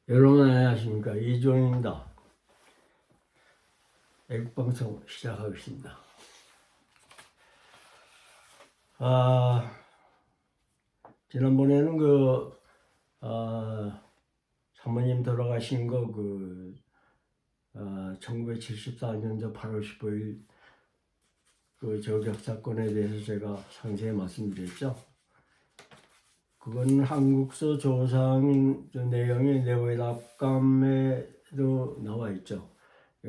여러분 안녕하십니까, 이종입니다. 애국방송 시작하겠습니다. 지난번에는 사모님 돌아가신 거 1974년도 8월 15일 그 저격 사건에 대해서 제가 상세히 말씀드렸죠. 그건 한국서 조상 내용이 내외답감에도 나와 있죠.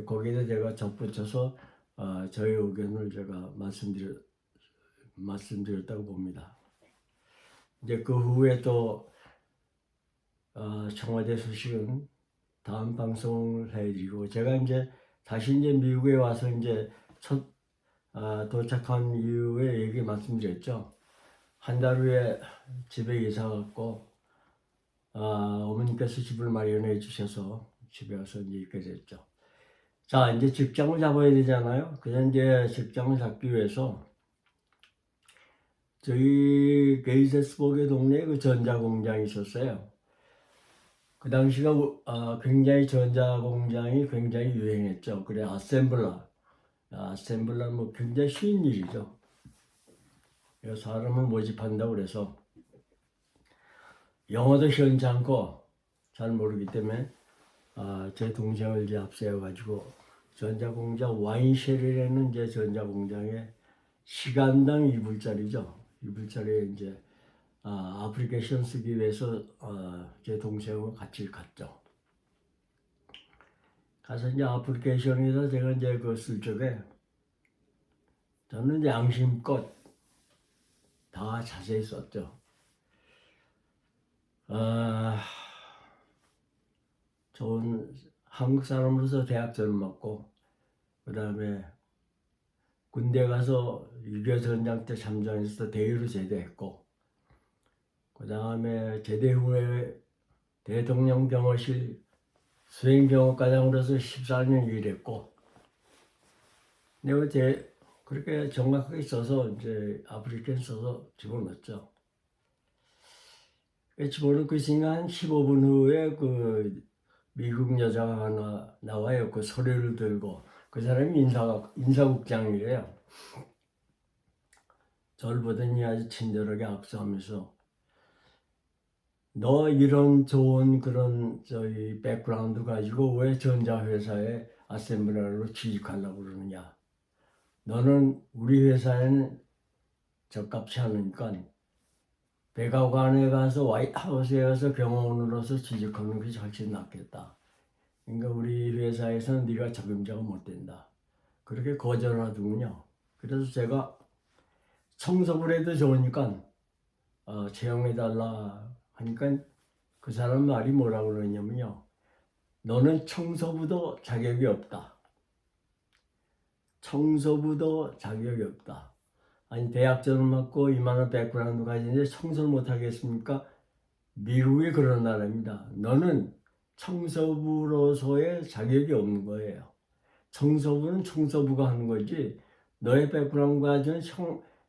거기에 제가 덧붙여서 저희 의견을 제가 말씀드렸다고 봅니다. 이제 그 후에 또 청와대 소식은 다음 방송을 해드리고, 제가 이제 다시 미국에 와서 첫 도착한 이후에 얘기 말씀드렸죠. 한 달 후에 집에 이사 갔고, 어머니께서 집을 마련해 주셔서 집에 와서 있게 됐죠. 자, 이제 직장을 잡아야 되잖아요. 그래서 이제 직장을 잡기 위해서 저희 게이세스버그 동네에 그 전자공장이 있었어요. 그 당시가 굉장히 전자공장이 굉장히 유행했죠. 그래, 아셈블러 뭐 굉장히 쉬운 일이죠. 사람을 모집한다고 그래서 영어도 시원치 않고 잘 모르기 때문에 제 동생을 이제 앞세워가지고 전자공장 와인쉘이라는 이제 전자공장에 시간당 2불짜리죠. 2불짜리에 이제 애플리케이션 쓰기 위해서 제 동생과 같이 갔죠. 가서 이제 애플리케이션에서 제가 이제 쓸 적에 저는 이제 양심껏 다 자세히 썼죠. 좋은 한국 사람으로서 대학교를 맞고, 그 다음에 군대 가서 6.25 전쟁 때 참전해서 대위로 제대했고, 그 다음에 제대 후에 대통령 병원실 수행병원과장으로서 14년 일했고, 내가 그렇게 정확하게 써서 이제 아프리카에 써서 집어넣었죠. 집어넣고 있으니까 한 15분 후에 미국 여자가 하나 나와요. 그 서류를 들고. 그 사람이 인사국장이래요. 저를 보더니 아주 친절하게 악수하면서, 너 이런 좋은 그런 백그라운드 가지고 왜 전자회사에 아셈블러로 취직하려고 그러느냐. 너는 우리 회사에는 적합치 않으니까 백악관에 가서 화이트하우스에 가서 경호원으로서 취직하는 것이 훨씬 낫겠다. 그러니까 우리 회사에서는 네가 적임자가 못 된다. 그렇게 거절을 하더군요. 그래서 제가 청소를 해도 좋으니까 채용해달라 하니까 그 사람 말이 뭐라고 그러냐면요. 너는 청소부도 자격이 없다. 청소부도 자격이 없다. 아니, 대학전을 맞고 이만한 백그라운드 가지는데 청소를 못하겠습니까? 미국이 그런 나라입니다. 너는 청소부로서의 자격이 없는 거예요. 청소부는 청소부가 하는 거지, 너의 백그라운드 가지는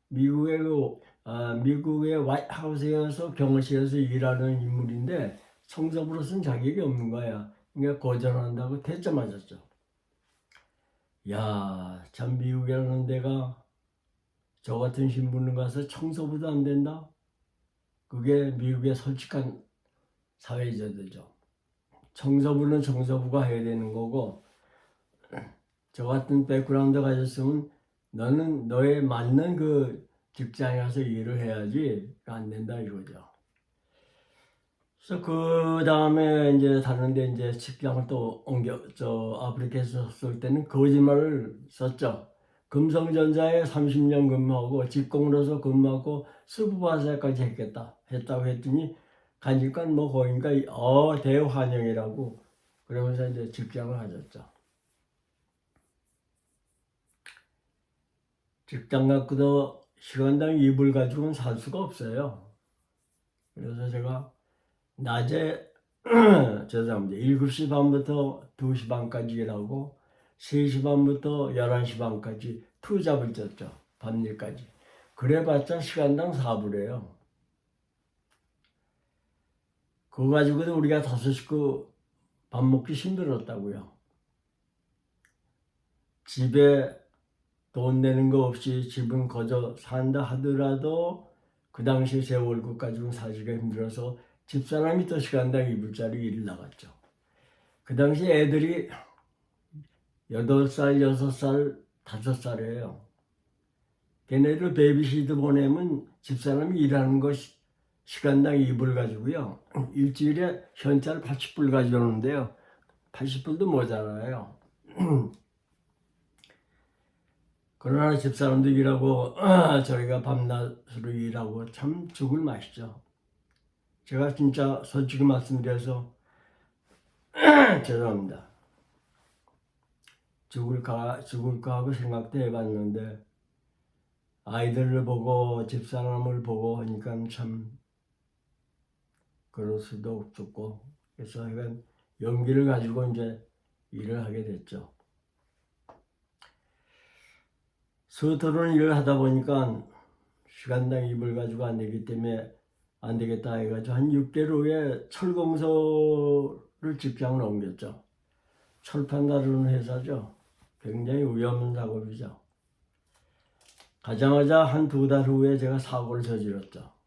미국의 화이트하우스에서 경호실에서 일하는 인물인데 청소부로서는 자격이 없는 거야. 그러니까 거절한다고 대짜 맞았죠. 야, 참 미국이라는 데가 저 같은 신분을 가서 청소부도 안 된다? 그게 미국의 솔직한 사회제도죠. 청소부는 청소부가 해야 되는 거고, 저 같은 백그라운드 가졌으면 너는 너에 맞는 그 직장에 가서 일을 해야지 안 된다 이거죠. 그래서 그 다음에 이제 다른데 이제 직장을 또 아프리카에서 쓸 때는 거짓말을 썼죠. 금성전자에 30년 근무하고 직공으로서 근무하고 수부바사까지 했다고 했더니 가니까 거기니까 대환영이라고 그러면서 이제 직장을 가졌죠. 직장 갖고도 시간당 2불 가지고는 살 수가 없어요. 그래서 제가 낮에 죄송합니다. 7시 반부터 2시 반까지 일하고 3시 반부터 11시 반까지 투잡을 쳤죠. 밤일까지. 그래봤자 시간당 4불이에요. 그거 가지고도 우리가 다섯 식구 밥 먹기 힘들었다고요. 집에 돈 내는 거 없이 집은 거저 산다 하더라도 그 당시 제 월급 가지고는 살기가 힘들어서 집사람이 또 시간당 이불짜리 일을 나갔죠. 그 당시 애들이 8살, 6살, 5살이에요. 걔네들 베이비시트 보내면 집사람이 일하는 거 시간당 2불 가지고요. 일주일에 현찰 80불 가져오는데요. 80불도 모자라요. 그러나 집사람도 일하고 저희가 밤낮으로 일하고 참 죽을 맛이죠. 제가 진짜 솔직히 말씀드려서 죄송합니다. 죽을까 하고 생각도 해봤는데 아이들을 보고 집사람을 보고 하니까 참 그럴 수도 없었고, 그래서 이건 용기를 가지고 이제 일을 하게 됐죠. 서투른 일을 하다 보니까 시간당 입을 가지고 안 되기 때문에 안 되겠다 해가지고 한 6개월 후에 철검소를 직장을 옮겼죠. 철판 다루는 회사죠. 굉장히 위험한 작업이죠. 가자마자 한 2달 후에 제가 사고를 저질렀죠.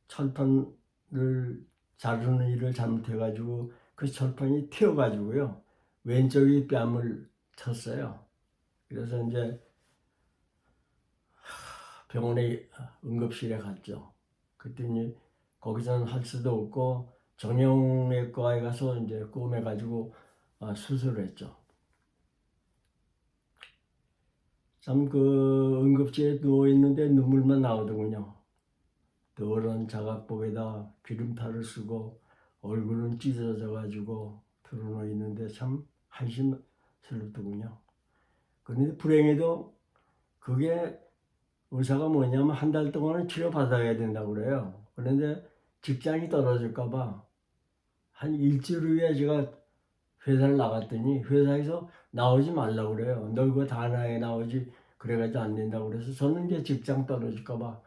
철판을 자르는 일을 잘못해가지고 그 철판이 튀어가지고요. 왼쪽이 뺨을 쳤어요. 그래서 이제 병원에 응급실에 갔죠. 그랬더니 거기서는 할 수도 없고 정형외과에 가서 이제 꼬매가지고 수술을 했죠. 참 그 응급실에 누워 있는데 눈물만 나오더군요. 더러운 자각복에다 기름탈을 쓰고 얼굴은 찢어져가지고 드러누워 있는데 참 한심스럽더군요. 그런데 불행히도 그게 의사가 뭐냐면 한 달 동안은 치료받아야 된다고 그래요. 그런데 직장이 떨어질까봐 한 일주일 후에 제가 회사를 나갔더니 회사에서 나오지 말라고 그래요. 너 그거 다나에 나오지 그래가지고 안 된다고 그래서 저는 이제 직장 떨어질까봐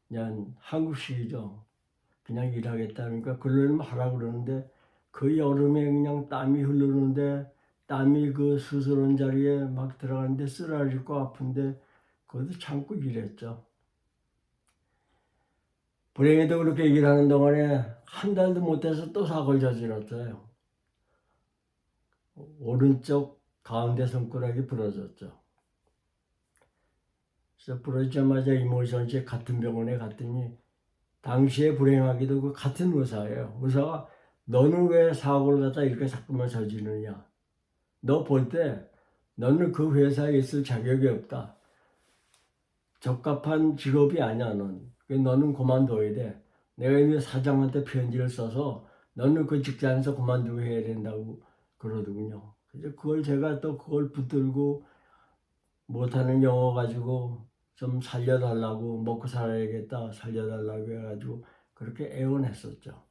그냥 한국식이죠. 그냥 일하겠다니까 그러려면 하라고 그러는데 그 여름에 그냥 땀이 흐르는데 땀이 그 수술한 자리에 막 들어가는데 쓰라리고 아픈데 그것도 참고 일했죠. 불행히도 그렇게 일하는 동안에 한 달도 못 돼서 또 사고를 저질렀어요. 오른쪽 가운데 손가락이 부러졌죠. 그래서 부러지자마자 이모션씨 같은 병원에 갔더니 당시에 불행하게도 그 같은 의사예요. 의사가 너는 왜 사고를 갖다 이렇게 자꾸만 저지르냐. 너 볼 때 너는 그 회사에 있을 자격이 없다. 적합한 직업이 아니야 넌. 너는 그만둬야 돼. 내가 이미 사장한테 편지를 써서 너는 그 직장에서 그만두고 해야 된다고 그러더군요. 그래서 그걸 제가 또 그걸 붙들고 못하는 영어 가지고 좀 살려달라고 먹고 살아야겠다 살려달라고 해가지고 그렇게 애원했었죠.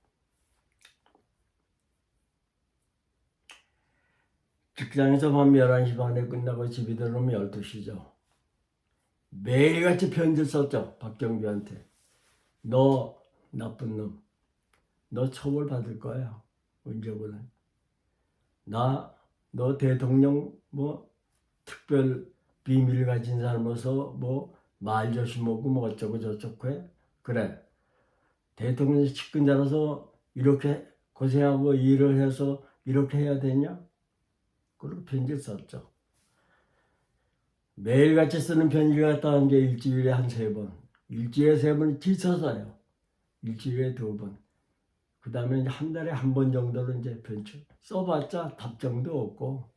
직장에서 밤 11시 반에 끝나고 집에 들어오면 12시죠. 매일같이 편지 썼죠. 박정규한테. 너 나쁜 놈. 너 처벌받을 거야. 언제보다. 너 대통령 뭐 특별 비밀 가진 사람으로서 뭐 말 조심하고 뭐 어쩌고 저쩌고 해. 그래. 대통령 측근자라서 이렇게 고생하고 일을 해서 이렇게 해야 되냐? 그리고 편지를 썼죠. 매일같이 쓰는 편지 갖다 이제 일주일에 한 3번. 일주일에 3번 지쳐서요. 일주일에 2번. 그 다음에 이제 한 달에 1번 정도로 이제 편지 써봤자 답장도 없고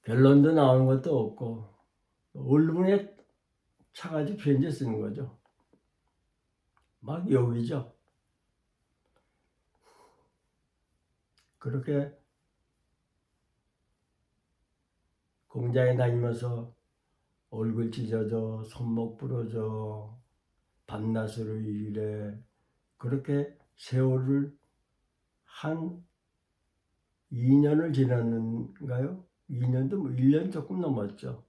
결론도 나오는 것도 없고 얼굴에 차가지고 편지 쓰는 거죠. 막 욕이죠. 그렇게 공장에 다니면서 얼굴 찢어져 손목 부러져 밤낮으로 일해 그렇게 세월을 한 2년을 지났는가요? 2년도 뭐 1년 조금 넘었죠.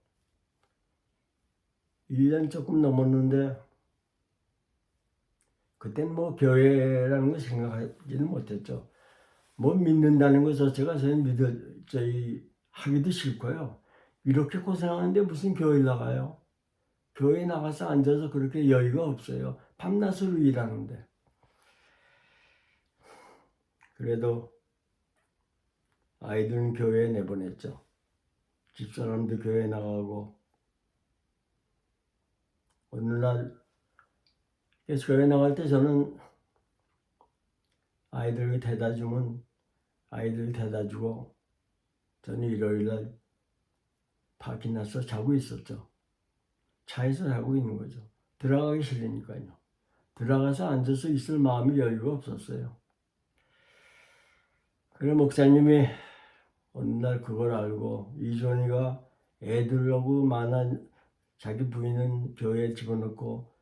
1년 조금 넘었는데 그땐 뭐 교회라는 거 생각하지는 못했죠. 뭐 믿는다는 것 자체가 저희 하기도 싫고요. 이렇게 고생하는데 무슨 교회 나가요? 교회 나가서 앉아서 그렇게 여유가 없어요. 밤낮으로 일하는데. 그래도 아이들은 교회에 내보냈죠. 집사람도 교회 나가고 어느 날 교회 나갈 때 저는 아이들 데려다 주면 아이들 데려다 주고 저는 일요일 날 밖에 나서 자고 있었죠. 차에서 자고 있는 거죠. 들어가기 싫으니까요. 들어가서 앉아서 있을 마음이 여유가 없었어요. 그래 목사님이 어느 날 그걸 알고 이준이가 애들하고 만난 자기 부인은 교회에 집어넣고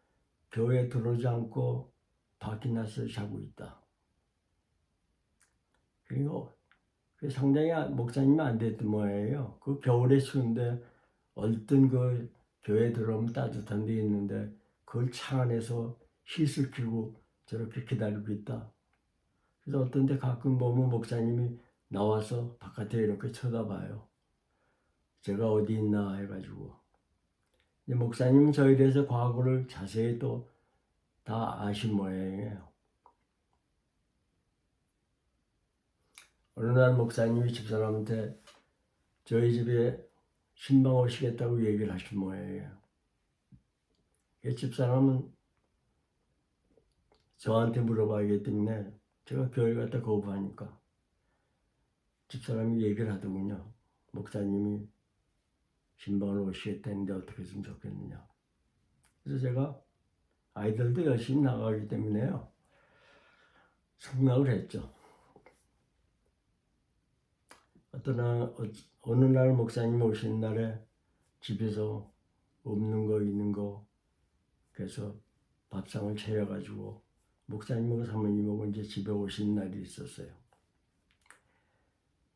교회에 들어오지 않고 밖에 나서 자고 있다. 그리고 상당히 목사님이 안 됐던 모양이에요. 그 겨울에 추운데 얼뜬 그 교회 들어오면 따뜻한 데 있는데 그걸 차 안에서 힐을 켜고 저렇게 기다리고 있다. 그래서 어떤 데 가끔 보면 목사님이 나와서 바깥에 이렇게 쳐다봐요. 제가 어디 있나 해가지고. 목사님은 저에 대해서 과거를 자세히 또 다 아신 모양이에요. 어느 날 목사님이 집사람한테 저희 집에 신방 오시겠다고 얘기를 하신 모양이에요. 집사람은 저한테 물어봐야기 때문에 제가 교회 갔다 거부하니까 집사람이 얘기를 하더군요. 목사님이 신방을 오시겠다는데 어떻게 했으면 좋겠느냐. 그래서 제가 아이들도 열심히 나가기 때문에요. 승낙을 했죠. 어느 날 목사님 오신 날에 집에서 없는 거 있는 거 그래서 밥상을 차려가지고 목사님하고 사모님하고 이제 집에 오신 날이 있었어요.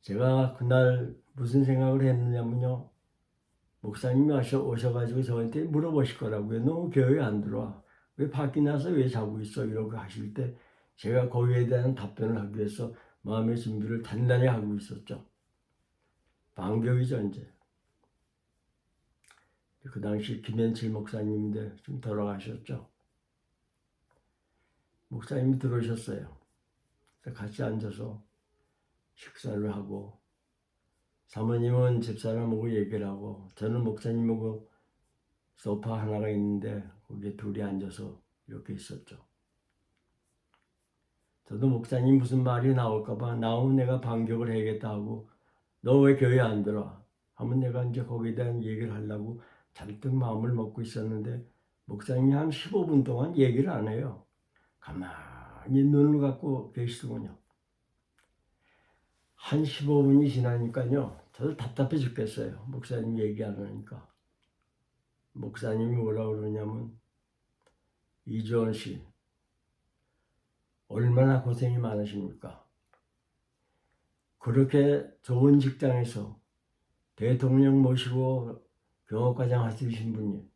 제가 그날 무슨 생각을 했느냐면요. 목사님이 오셔가지고 저한테 물어보실 거라고요. 너 교회 안 들어와? 왜 밖에 나서 왜 자고 있어? 이러고 하실 때 제가 거기에 대한 답변을 하기 위해서 마음의 준비를 단단히 하고 있었죠. 방교이죠 이제. 그 당시 김현칠 목사님인데 좀 돌아가셨죠. 목사님이 들어오셨어요. 그래서 같이 앉아서 식사를 하고 사모님은 집사람하고 얘기를 하고 저는 목사님하고 소파 하나가 있는데 거기에 둘이 앉아서 이렇게 있었죠. 저도 목사님 무슨 말이 나올까봐 나오면 내가 반격을 해야겠다 하고 너 왜 교회 안 들어와? 하면 내가 이제 거기에 대한 얘기를 하려고 잔뜩 마음을 먹고 있었는데 목사님이 한 15분 동안 얘기를 안 해요. 가만히 눈을 감고 계시더군요. 한 15분이 지나니까요. 저도 답답해 죽겠어요. 목사님 얘기 안 하니까. 목사님이 뭐라고 그러냐면 이주원 씨 얼마나 고생이 많으십니까? 그렇게 좋은 직장에서 대통령 모시고 경호과장 하시신 분이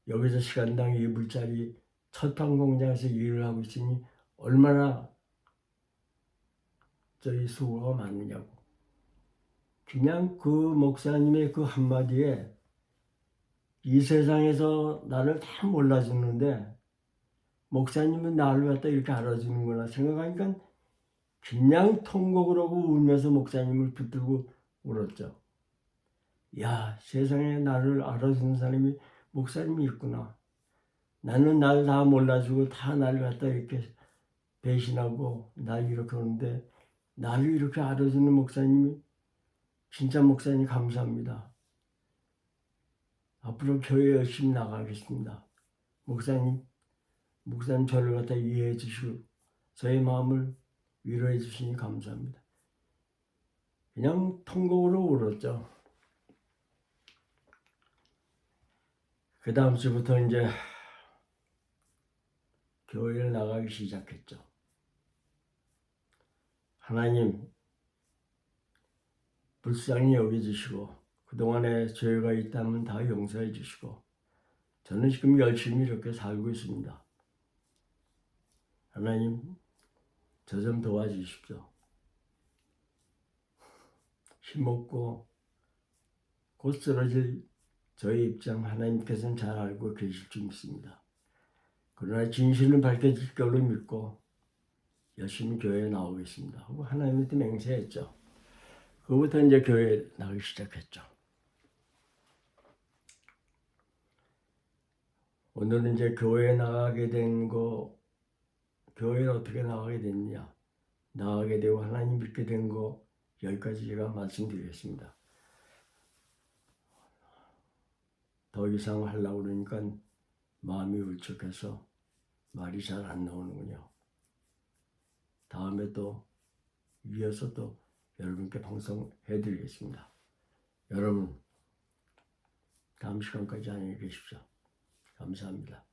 여기서 시간당 2불짜리 철판 공장에서 일을 하고 있으니 얼마나 저희 수고가 많느냐고. 그냥 그 목사님의 그 한마디에 이 세상에서 나를 다 몰라주는데 목사님은 나를 갖다 이렇게 알아주는구나 생각하니까 그냥 통곡을 하고 울면서 목사님을 붙들고 울었죠. 야, 세상에 나를 알아주는 사람이 목사님이 있구나. 나는 날 다 몰라주고 다 나를 갖다 이렇게 배신하고 날 이렇게 하는데 나를 이렇게 알아주는 목사님이 진짜 목사님 감사합니다. 앞으로 교회 열심히 나가겠습니다. 목사님 저를 갖다 이해해 주시고 저의 마음을 위로해 주시니 감사합니다. 그냥 통곡으로 울었죠. 그 다음 주부터 이제 교회를 나가기 시작했죠. 하나님 불쌍히 여겨주시고 그동안에 죄가 있다면 다 용서해 주시고 저는 지금 열심히 이렇게 살고 있습니다. 하나님 저 좀 도와주십시오. 힘없고 곧 쓰러질 저의 입장 하나님께서는 잘 알고 계실 줄 믿습니다. 그러나 진실은 밝혀질 걸로 믿고 열심히 교회에 나오겠습니다 하고 하나님한테 맹세했죠. 그부터 이제 교회에 나가기 시작했죠. 오늘은 이제 교회에 나가게 된 거, 교회에 어떻게 나가게 됐냐, 나가게 되고 하나님 믿게 된 거, 여기까지 제가 말씀드리겠습니다. 더 이상 하려고 그러니까 마음이 울적해서 말이 잘 안 나오는군요. 다음에 또 이어서 또 여러분께 방송해드리겠습니다. 여러분 다음 시간까지 안녕히 계십시오. 감사합니다.